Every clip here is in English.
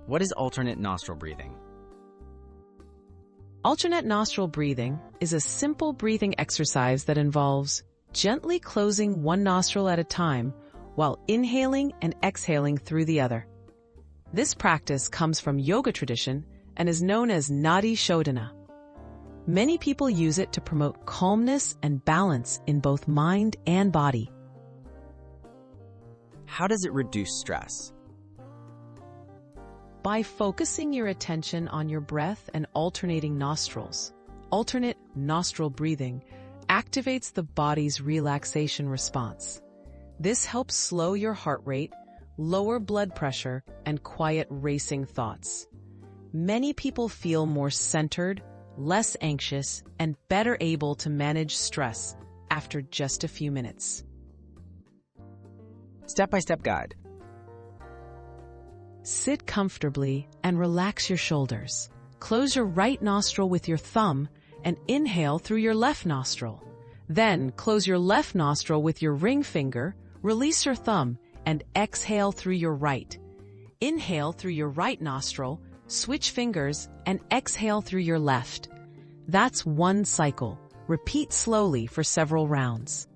What is alternate nostril breathing? Alternate nostril breathing is a simple breathing exercise that involves gently closing one nostril at a time while inhaling and exhaling through the other. This practice comes from yoga tradition and is known as Nadi Shodhana. Many people use it to promote calmness and balance in both mind and body. How does it reduce stress? By focusing your attention on your breath and alternating nostrils, alternate nostril breathing activates the body's relaxation response. This helps slow your heart rate, lower blood pressure, and quiet racing thoughts. Many people feel more centered, less anxious, and better able to manage stress after just a few minutes. Step-by-step guide. Sit comfortably and relax your shoulders. Close your right nostril with your thumb and inhale through your left nostril. Then close your left nostril with your ring finger, release your thumb, and exhale through your right. Inhale through your right nostril, switch fingers, and exhale through your left. That's one cycle. Repeat slowly for several rounds.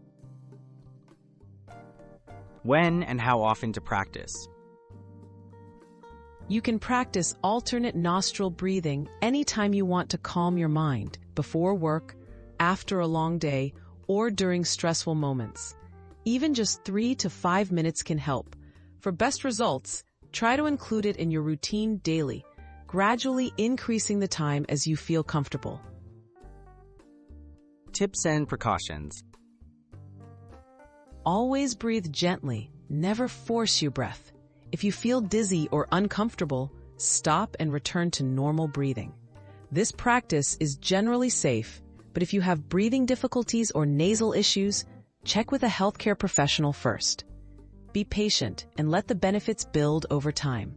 When and how often to practice? You can practice alternate nostril breathing anytime you want to calm your mind, before work, after a long day, or during stressful moments. Even just 3 to 5 minutes can help. For best results, try to include it in your routine daily, gradually increasing the time as you feel comfortable. Tips and precautions. Always breathe gently. Never force your breath. If you feel dizzy or uncomfortable, stop and return to normal breathing. This practice is generally safe, but if you have breathing difficulties or nasal issues, check with a healthcare professional first. Be patient and let the benefits build over time.